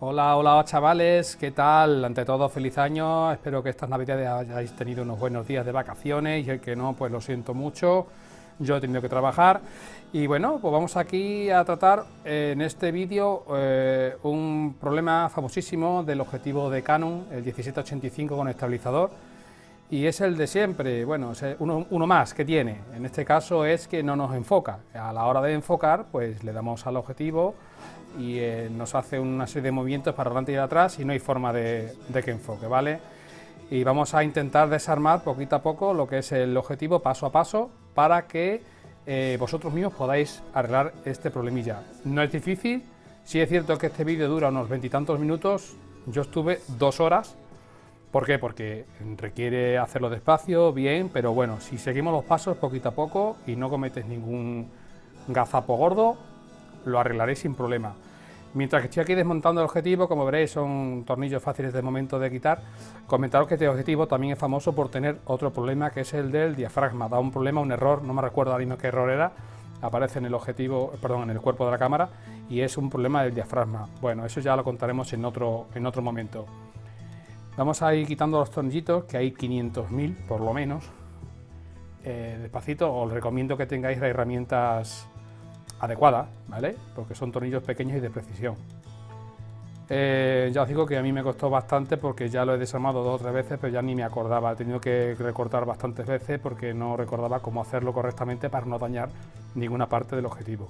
Hola, hola chavales, ¿qué tal? Ante todo, feliz año, espero que estas navidades hayáis tenido unos buenos días de vacaciones y el que no, pues lo siento mucho, yo he tenido que trabajar y bueno, pues vamos aquí a tratar en este vídeo un problema famosísimo del objetivo de Canon, el 1785 con estabilizador y es el de siempre, bueno, es uno más que tiene, en este caso es que no nos enfoca, a la hora de enfocar pues le damos al objetivo y nos hace una serie de movimientos para adelante y atrás y no hay forma de que enfoque, ¿vale? Y vamos a intentar desarmar poquito a poco lo que es el objetivo paso a paso para que vosotros mismos podáis arreglar este problemilla. No es difícil, sí es cierto que este vídeo dura unos veintitantos minutos, yo estuve 2 horas. ¿Por qué? Porque requiere hacerlo despacio, bien, pero bueno, si seguimos los pasos poquito a poco y no cometes ningún gazapo gordo, lo arreglaréis sin problema. Mientras que estoy aquí desmontando el objetivo, como veréis son tornillos fáciles de momento de quitar. Comentaros que este objetivo también es famoso por tener otro problema que es el del diafragma. Da un problema, un error, no me recuerdo ahora mismo qué error era, aparece en el objetivo, perdón, en el cuerpo de la cámara y es un problema del diafragma. Bueno, eso ya lo contaremos en otro momento. Vamos a ir quitando los tornillitos, que hay 500.000 por lo menos. Despacito, os recomiendo que tengáis herramientas adecuadas, ¿vale? Porque son tornillos pequeños y de precisión. Ya os digo que a mí me costó bastante porque ya lo he desarmado 2 o 3 veces, pero ya ni me acordaba. He tenido que recortar bastantes veces porque no recordaba cómo hacerlo correctamente para no dañar ninguna parte del objetivo.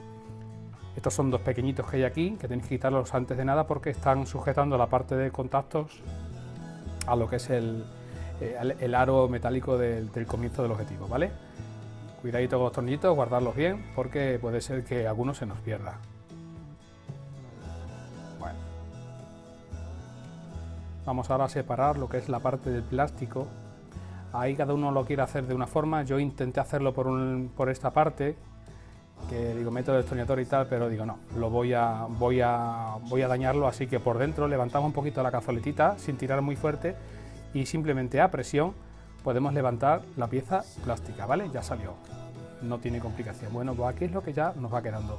Estos son 2 pequeñitos que hay aquí, que tenéis que quitarlos antes de nada porque están sujetando la parte de contactos a lo que es el aro metálico del comienzo del objetivo, ¿vale? Cuidadito con los tornillitos, guardarlos bien porque puede ser que alguno se nos pierda. Bueno, vamos ahora a separar lo que es la parte del plástico. Ahí cada uno lo quiere hacer de una forma. Yo intenté hacerlo por esta parte, que digo meto el destornillador y tal, pero digo no, voy a dañarlo, así que por dentro levantamos un poquito la cazoletita sin tirar muy fuerte y simplemente a presión podemos levantar la pieza plástica, ¿vale? Ya salió, no tiene complicación. Bueno, pues aquí es lo que ya nos va quedando.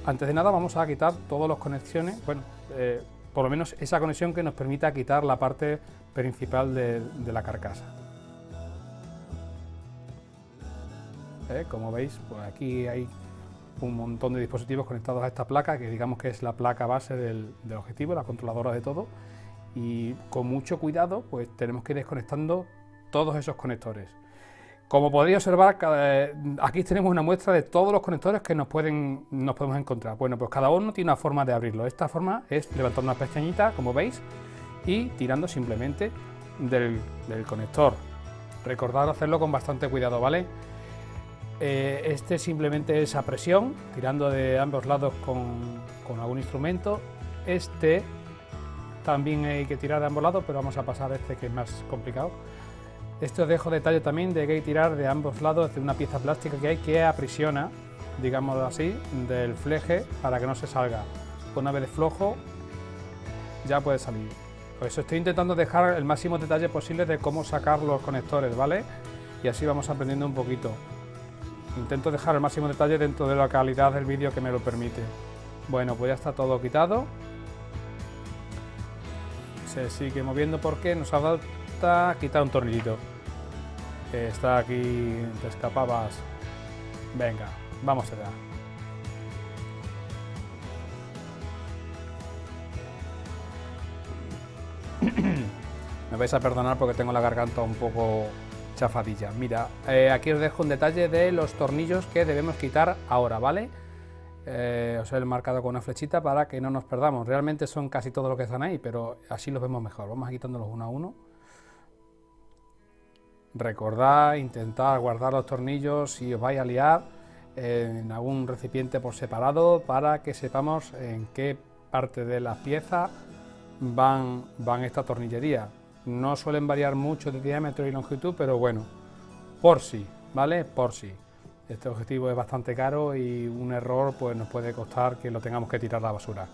Antes de nada vamos a quitar todas las conexiones, bueno, por lo menos esa conexión que nos permita quitar la parte principal de la carcasa. Como veis, pues aquí hay un montón de dispositivos conectados a esta placa, que digamos que es la placa base del objetivo, la controladora de todo, y con mucho cuidado pues tenemos que ir desconectando todos esos conectores. Como podréis observar, aquí tenemos una muestra de todos los conectores que nos podemos encontrar. Bueno, pues cada uno tiene una forma de abrirlo. Esta forma es levantando una pestañita, como veis, y tirando simplemente del conector. Recordad hacerlo con bastante cuidado, ¿vale? Este simplemente es a presión, tirando de ambos lados con algún instrumento. Este también hay que tirar de ambos lados, pero vamos a pasar a este que es más complicado. Este os dejo detalle también de que hay que tirar de ambos lados de una pieza plástica que hay que aprisiona, digámoslo así, del fleje para que no se salga. Una vez de flojo ya puede salir. Por eso estoy intentando dejar el máximo detalle posible de cómo sacar los conectores, ¿vale? Y así vamos aprendiendo un poquito. Intento dejar el máximo detalle dentro de la calidad del vídeo que me lo permite. Bueno, pues ya está todo quitado. Se sigue moviendo porque nos falta quitar un tornillito. Está aquí, te escapabas. Venga, vamos allá. Me vais a perdonar porque tengo la garganta un poco chafadilla. Mira, aquí os dejo un detalle de los tornillos que debemos quitar ahora, ¿vale? Os he marcado con una flechita para que no nos perdamos. Realmente son casi todos los que están ahí, pero así los vemos mejor. Vamos a quitándolos uno a uno. Recordad, intentad guardar los tornillos si os vais a liar en algún recipiente por separado para que sepamos en qué parte de la pieza van esta tornillería. No suelen variar mucho de diámetro y longitud, pero bueno, por si, ¿vale? Por si. Este objetivo es bastante caro y un error pues nos puede costar que lo tengamos que tirar a la basura.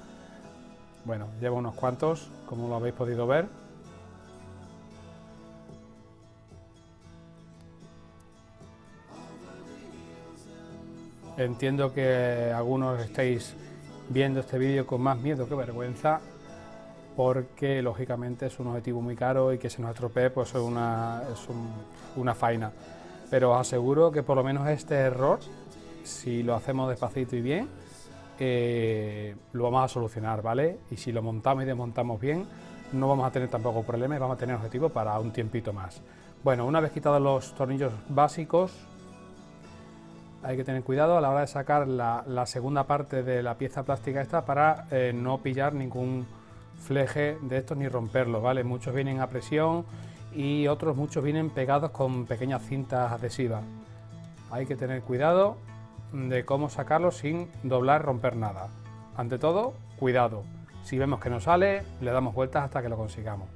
Bueno, llevo unos cuantos, como lo habéis podido ver. Entiendo que algunos estáis viendo este vídeo con más miedo que vergüenza, porque lógicamente es un objetivo muy caro y que se nos estropee pues es una faena. Pero os aseguro que por lo menos este error, si lo hacemos despacito y bien, lo vamos a solucionar, ¿vale? Y si lo montamos y desmontamos bien, no vamos a tener tampoco problemas y vamos a tener objetivo para un tiempito más. Bueno, una vez quitados los tornillos básicos, hay que tener cuidado a la hora de sacar la segunda parte de la pieza plástica esta para no pillar ningún fleje de estos ni romperlos, ¿vale? Muchos vienen a presión y muchos vienen pegados con pequeñas cintas adhesivas. Hay que tener cuidado de cómo sacarlo sin doblar, romper nada. Ante todo, cuidado. Si vemos que no sale, le damos vueltas hasta que lo consigamos.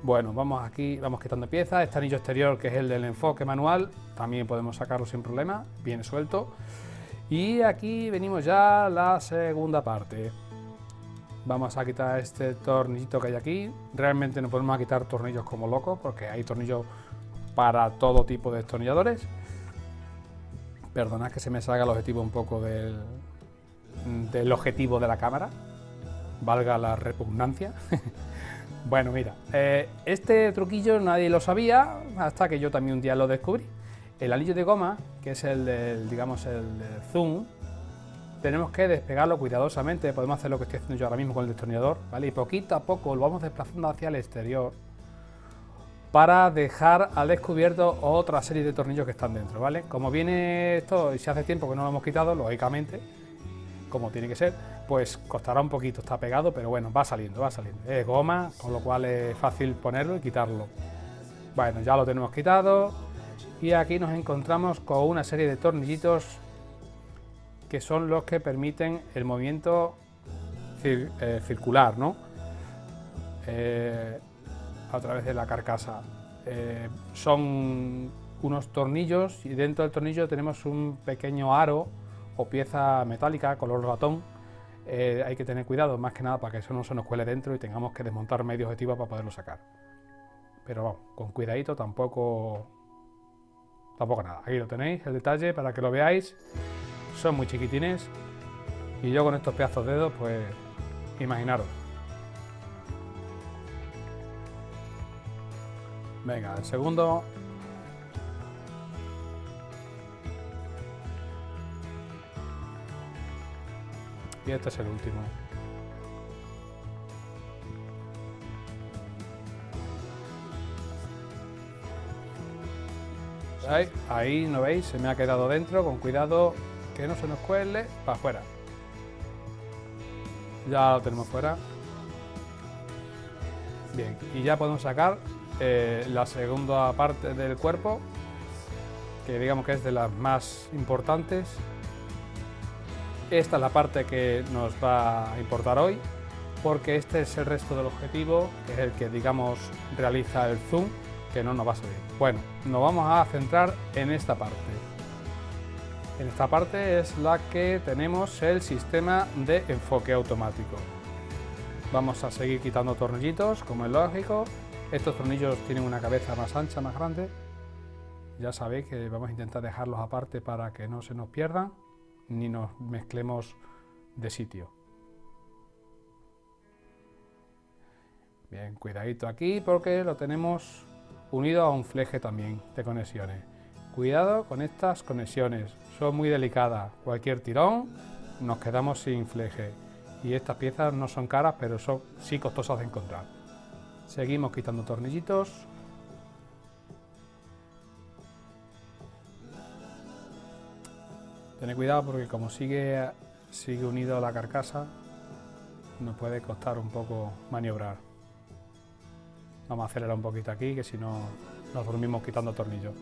Bueno, vamos quitando piezas. Este anillo exterior, que es el del enfoque manual, también podemos sacarlo sin problema, viene suelto. Y aquí venimos ya a la segunda parte. Vamos a quitar este tornillito que hay aquí. Realmente no podemos quitar tornillos como locos, porque hay tornillos para todo tipo de destornilladores. Perdonad que se me salga el objetivo un poco del objetivo de la cámara, valga la repugnancia. Bueno, mira, este truquillo nadie lo sabía hasta que yo también un día lo descubrí. El anillo de goma, que es el del zoom, tenemos que despegarlo cuidadosamente. Podemos hacer lo que estoy haciendo yo ahora mismo con el destornillador, ¿vale? Y poquito a poco lo vamos desplazando hacia el exterior para dejar al descubierto otra serie de tornillos que están dentro, ¿vale? Como viene esto y se hace tiempo que no lo hemos quitado, lógicamente, como tiene que ser, pues costará un poquito, está pegado, pero bueno, va saliendo. Es goma, con lo cual es fácil ponerlo y quitarlo. Bueno, ya lo tenemos quitado y aquí nos encontramos con una serie de tornillitos que son los que permiten el movimiento circular, ¿no? A través de la carcasa. Son unos tornillos y dentro del tornillo tenemos un pequeño aro o pieza metálica color latón. Hay que tener cuidado más que nada para que eso no se nos cuele dentro y tengamos que desmontar medio objetivo para poderlo sacar. Pero vamos, con cuidadito, tampoco nada. Aquí lo tenéis, el detalle para que lo veáis. Son muy chiquitines y yo con estos pedazos de dedos, pues imaginaros. Venga, el segundo. Y este es el último. Ahí no veis, se me ha quedado dentro, con cuidado que no se nos cuele, para afuera. Ya lo tenemos fuera. Bien, y ya podemos sacar la segunda parte del cuerpo, que digamos que es de las más importantes. Esta es la parte que nos va a importar hoy, porque este es el resto del objetivo, que es el que digamos realiza el zoom, que no nos va a servir. Bueno, nos vamos a centrar en esta parte. En esta parte es la que tenemos el sistema de enfoque automático. Vamos a seguir quitando tornillitos, como es lógico. Estos tornillos tienen una cabeza más ancha, más grande. Ya sabéis que vamos a intentar dejarlos aparte para que no se nos pierdan ni nos mezclemos de sitio. Bien, cuidadito aquí porque lo tenemos unido a un fleje también de conexiones. Cuidado con estas conexiones, son muy delicadas. Cualquier tirón nos quedamos sin fleje. Y estas piezas no son caras, pero son sí costosas de encontrar. Seguimos quitando tornillitos. Tened cuidado porque como sigue unido a la carcasa, nos puede costar un poco maniobrar. Vamos a acelerar un poquito aquí, que si no nos dormimos quitando tornillos.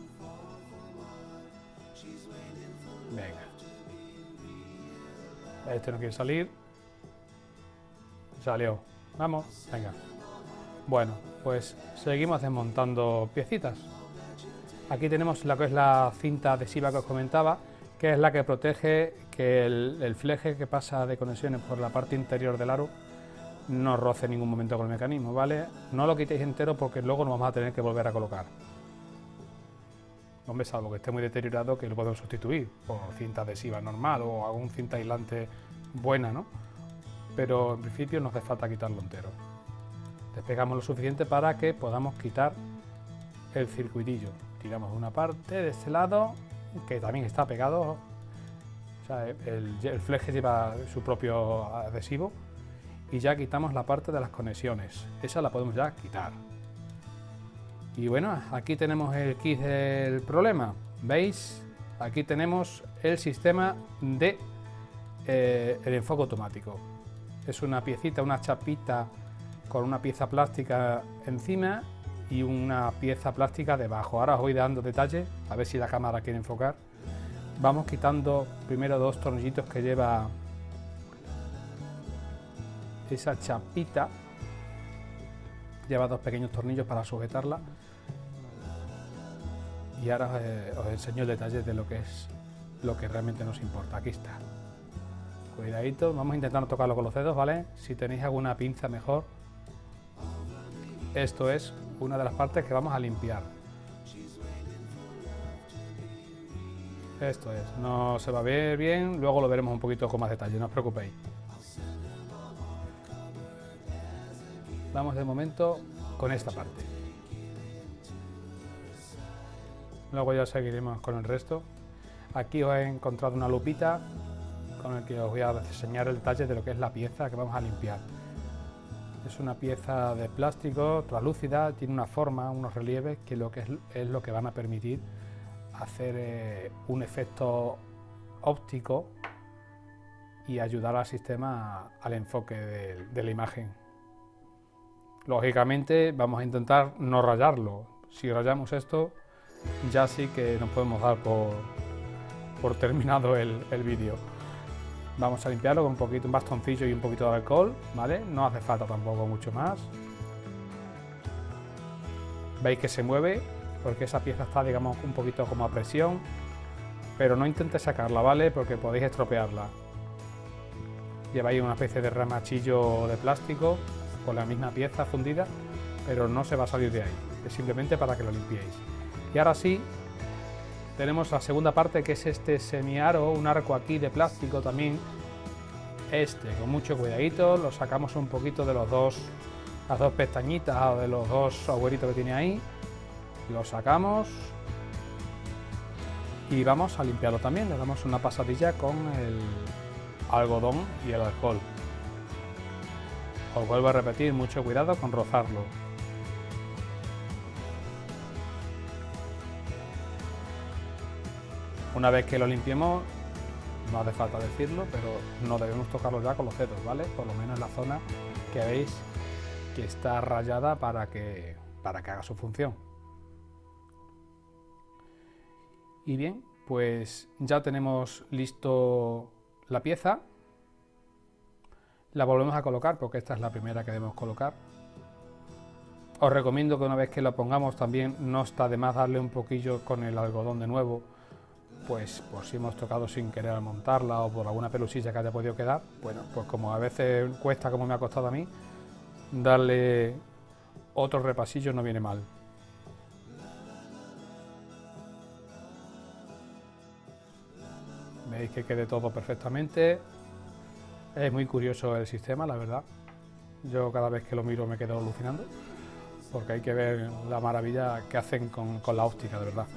Venga. Este no quiere salir. Salió. Vamos, venga. Bueno, pues seguimos desmontando piecitas. Aquí tenemos lo que es la cinta adhesiva que os comentaba, que es la que protege que el fleje que pasa de conexiones por la parte interior del aro no roce en ningún momento con el mecanismo, ¿vale? No lo quitéis entero porque luego nos vamos a tener que volver a colocar. Hombre, salvo que esté muy deteriorado, que lo podemos sustituir por cinta adhesiva normal o algún cinta aislante buena, ¿no? Pero en principio no hace falta quitarlo entero. Despegamos lo suficiente para que podamos quitar el circuitillo. Tiramos una parte de este lado, que también está pegado. O sea, el fleje lleva su propio adhesivo. Y ya quitamos la parte de las conexiones. Esa la podemos ya quitar. Y bueno, aquí tenemos el kit del problema. ¿Veis? Aquí tenemos el sistema de el enfoque automático. Es una piecita, una chapita con una pieza plástica encima y una pieza plástica debajo. Ahora os voy dando detalles, a ver si la cámara quiere enfocar. Vamos quitando primero dos tornillitos que lleva esa chapita. Lleva dos pequeños tornillos para sujetarla. Y ahora os enseño el detalle de lo que es lo que realmente nos importa. Aquí está. Cuidadito, vamos a intentar no tocarlo con los dedos, ¿vale? Si tenéis alguna pinza mejor. Esto es una de las partes que vamos a limpiar. Esto es, no se va a ver bien, luego lo veremos un poquito con más detalle, no os preocupéis. Vamos de momento con esta parte. Luego ya seguiremos con el resto. Aquí os he encontrado una lupita con el que os voy a enseñar el detalle de lo que es la pieza que vamos a limpiar. Es una pieza de plástico translúcida, tiene una forma, unos relieves que es lo que van a permitir hacer un efecto óptico y ayudar al sistema al enfoque de la imagen. Lógicamente vamos a intentar no rayarlo. Si rayamos esto, ya sí que nos podemos dar por terminado el vídeo. Vamos a limpiarlo con un bastoncillo y un poquito de alcohol, ¿vale? No hace falta tampoco mucho más. Veis que se mueve porque esa pieza está, digamos, un poquito como a presión, pero no intentéis sacarla, ¿vale? Porque podéis estropearla. Lleváis una especie de remachillo de plástico con la misma pieza fundida, pero no se va a salir de ahí. Es simplemente para que lo limpiéis. Y ahora sí, tenemos la segunda parte, que es este semiaro, un arco aquí de plástico también. Con mucho cuidadito, lo sacamos un poquito de las dos pestañitas o de los dos agujeritos que tiene ahí. Lo sacamos y vamos a limpiarlo también. Le damos una pasadilla con el algodón y el alcohol. Os vuelvo a repetir, mucho cuidado con rozarlo. Una vez que lo limpiemos, no hace falta decirlo, pero no debemos tocarlo ya con los dedos, ¿vale? Por lo menos en la zona que veis que está rayada para que haga su función. Y bien, pues ya tenemos listo la pieza. La volvemos a colocar porque esta es la primera que debemos colocar. Os recomiendo que una vez que lo pongamos también no está de más darle un poquillo con el algodón de nuevo, pues por si hemos tocado sin querer al montarla o por alguna pelusilla que haya podido quedar. Bueno, pues como a veces cuesta, como me ha costado a mí, darle otro repasillo no viene mal. Veis que quede todo perfectamente. Es muy curioso el sistema, la verdad. Yo cada vez que lo miro me quedo alucinando, porque hay que ver la maravilla que hacen con la óptica, de verdad.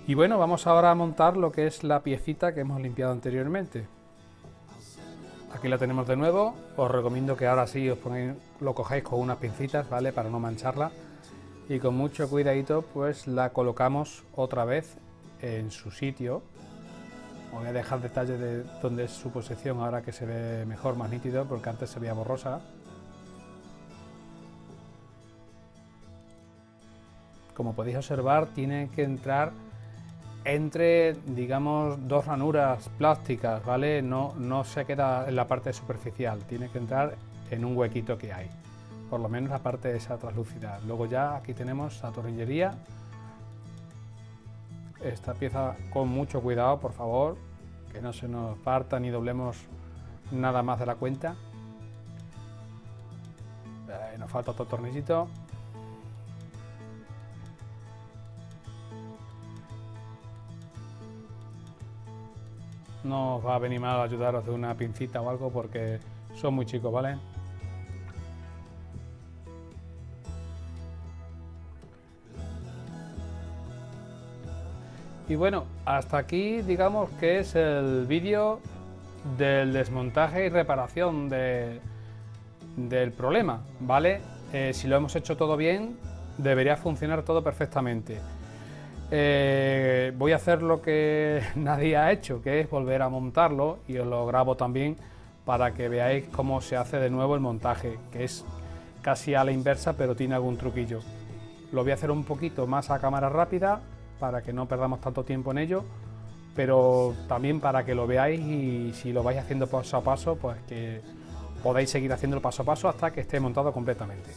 Y bueno, vamos ahora a montar lo que es la piecita que hemos limpiado anteriormente. Aquí la tenemos de nuevo. Os recomiendo que ahora sí lo cojáis con unas pincitas, ¿vale? Para no mancharla. Y con mucho cuidadito pues la colocamos otra vez en su sitio. Os voy a dejar detalles de dónde es su posición ahora que se ve mejor, más nítido, porque antes se veía borrosa. Como podéis observar, tiene que entrar entre, digamos, dos ranuras plásticas, ¿vale? No se queda en la parte superficial, tiene que entrar en un huequito que hay, por lo menos la parte de esa translúcida. Luego ya aquí tenemos la tornillería. Esta pieza con mucho cuidado, por favor, que no se nos parta ni doblemos nada más de la cuenta. Nos falta otro tornillito. No os va a venir mal ayudaros de una pincita o algo porque son muy chicos, ¿vale? Y bueno, hasta aquí digamos que es el vídeo del desmontaje y reparación del problema, ¿vale? Si lo hemos hecho todo bien, debería funcionar todo perfectamente. Voy a hacer lo que nadie ha hecho, que es volver a montarlo, y os lo grabo también para que veáis cómo se hace de nuevo el montaje, que es casi a la inversa, pero tiene algún truquillo. Lo voy a hacer un poquito más a cámara rápida para que no perdamos tanto tiempo en ello, pero también para que lo veáis, y si lo vais haciendo paso a paso, pues que podáis seguir haciéndolo paso a paso hasta que esté montado completamente.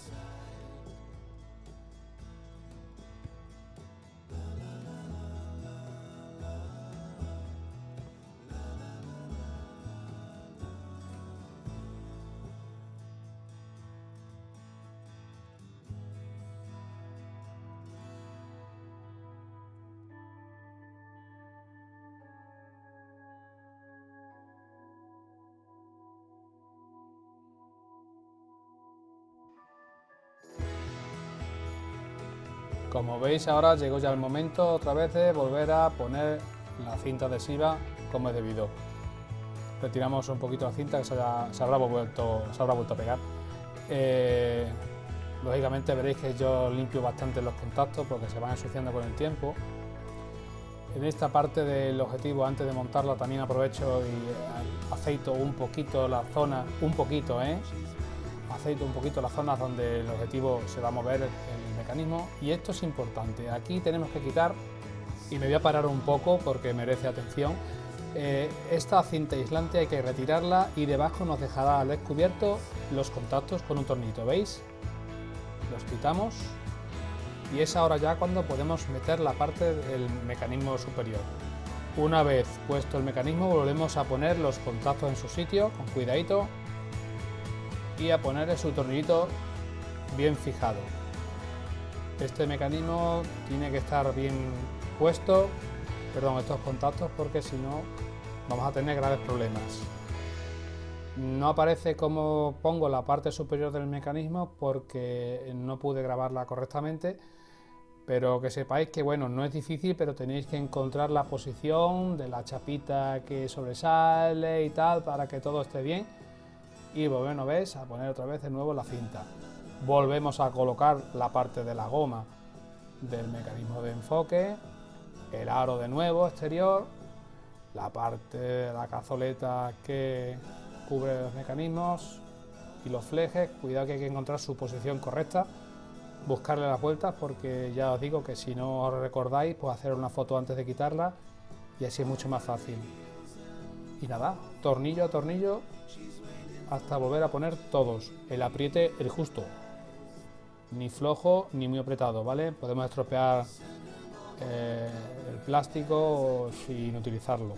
Como veis, ahora llegó ya el momento otra vez de volver a poner la cinta adhesiva como es debido. Retiramos un poquito la cinta que se habrá vuelto a pegar. Lógicamente veréis que yo limpio bastante los contactos porque se van ensuciando con el tiempo. En esta parte del objetivo, antes de montarla, también aprovecho y aceito un poquito la zona, aceito un poquito las zonas donde el objetivo se va a mover el mecanismo. Y esto es importante, aquí tenemos que quitar, y me voy a parar un poco porque merece atención, esta cinta aislante hay que retirarla, y debajo nos dejará al descubierto los contactos con un tornillo, ¿veis? Los quitamos y es ahora ya cuando podemos meter la parte del mecanismo superior. Una vez puesto el mecanismo, volvemos a poner los contactos en su sitio con cuidadito y a poner su tornillito bien fijado. Este mecanismo tiene que estar bien puesto, estos contactos, porque si no vamos a tener graves problemas. No aparece cómo pongo la parte superior del mecanismo porque no pude grabarla correctamente, pero que sepáis que bueno, no es difícil, pero tenéis que encontrar la posición de la chapita que sobresale y tal para que todo esté bien. Y bueno, ¿ves? A poner otra vez de nuevo la cinta. Volvemos a colocar la parte de la goma del mecanismo de enfoque, el aro de nuevo exterior, la parte de la cazoleta que cubre los mecanismos y los flejes. Cuidado que hay que encontrar su posición correcta, buscarle las vueltas, porque ya os digo que si no os recordáis, pues hacer una foto antes de quitarla y así es mucho más fácil. Y nada, tornillo a tornillo hasta volver a poner todos, el apriete el justo, ni flojo ni muy apretado, ¿vale? Podemos estropear el plástico sin utilizarlo.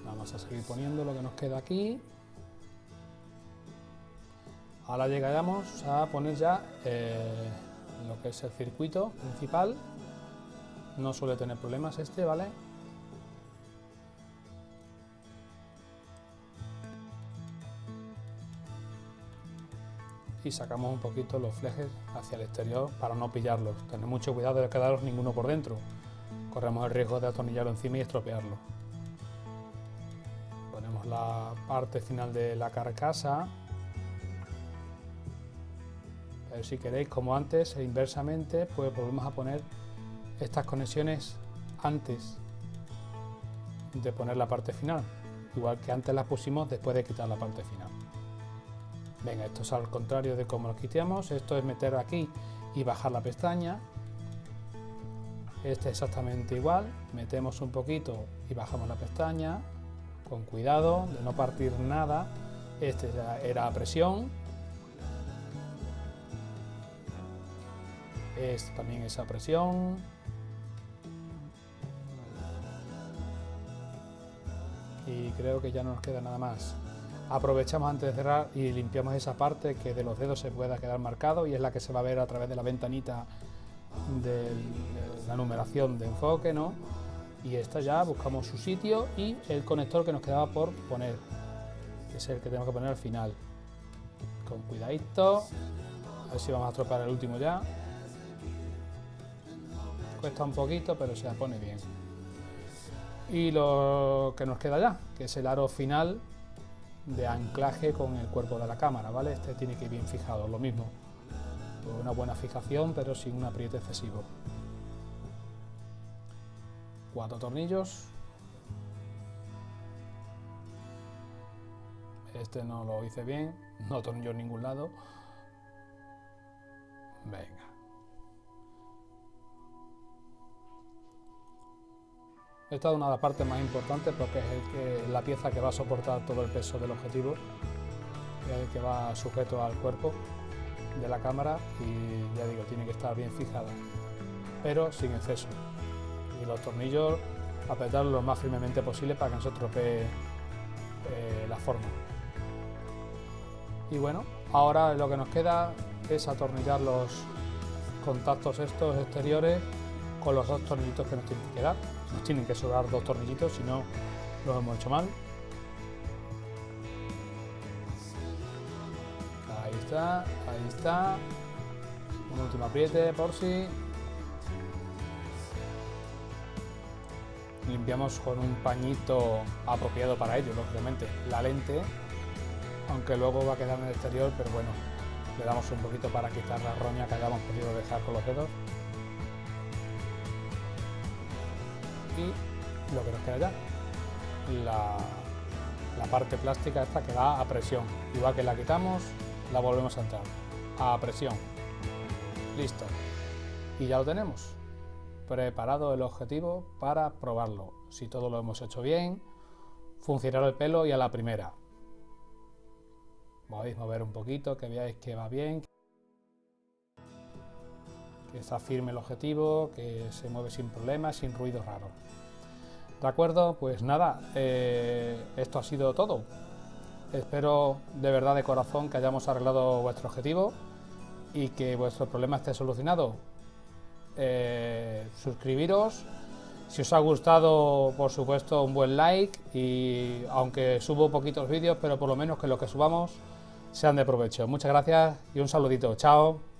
Vamos a seguir poniendo lo que nos queda aquí. Ahora llegaremos a poner ya lo que es el circuito principal. No suele tener problemas este, ¿vale? Y sacamos un poquito los flejes hacia el exterior para no pillarlos. Tened mucho cuidado de quedaros ninguno por dentro. Corremos el riesgo de atornillarlo encima y estropearlo. Ponemos la parte final de la carcasa. Pero si queréis, como antes, e inversamente, pues volvemos a poner estas conexiones antes de poner la parte final. Igual que antes las pusimos después de quitar la parte final. Venga, esto es al contrario de cómo lo quitamos. Esto es meter aquí y bajar la pestaña. Este es exactamente igual. Metemos un poquito y bajamos la pestaña. Con cuidado de no partir nada. Este ya era a presión. Este también es a presión. Y creo que ya no nos queda nada más. Aprovechamos antes de cerrar y limpiamos esa parte que de los dedos se pueda quedar marcado, y es la que se va a ver a través de la ventanita de la numeración de enfoque, ¿no? Y esta ya buscamos su sitio y el conector que nos quedaba por poner, que es el que tenemos que poner al final. Con cuidadito, a ver si vamos a estropear el último ya. cuesta un poquito, pero se pone bien. Y lo que nos queda ya, que es el aro final de anclaje con el cuerpo de la cámara, ¿vale? Este tiene que ir bien fijado, lo mismo. Una buena fijación, pero sin un apriete excesivo. 4 tornillos. Este no lo hice bien, no tornillo en ningún lado. Venga. Esta es una de las partes más importantes porque es la pieza que va a soportar todo el peso del objetivo, el que va sujeto al cuerpo de la cámara y ya digo, tiene que estar bien fijada, pero sin exceso. Y los tornillos apretarlos lo más firmemente posible para que no se estropee la forma. Y bueno, ahora lo que nos queda es atornillar los contactos estos exteriores con los 2 tornillitos que nos tienen que quedar. Nos tienen que sobrar 2 tornillitos, si no lo hemos hecho mal. Ahí está, ahí está. Un último apriete por si. Limpiamos con un pañito apropiado para ello, lógicamente, la lente, aunque luego va a quedar en el exterior, pero bueno, le damos un poquito para quitar la roña que hayamos podido dejar con los dedos. Y lo que nos queda ya, la parte plástica esta que va a presión, igual que la quitamos, la volvemos a entrar a presión. Listo, y ya lo tenemos preparado el objetivo para probarlo. Si todo lo hemos hecho bien, funcionará el pelo y a la primera. Podéis mover un poquito, que veáis que va bien, que está firme el objetivo, que se mueve sin problemas, sin ruidos raros. ¿De acuerdo? Pues nada, esto ha sido todo. Espero de verdad de corazón que hayamos arreglado vuestro objetivo y que vuestro problema esté solucionado. Suscribiros, si os ha gustado, por supuesto, un buen like, y aunque subo poquitos vídeos, pero por lo menos que los que subamos sean de provecho. Muchas gracias y un saludito. Chao.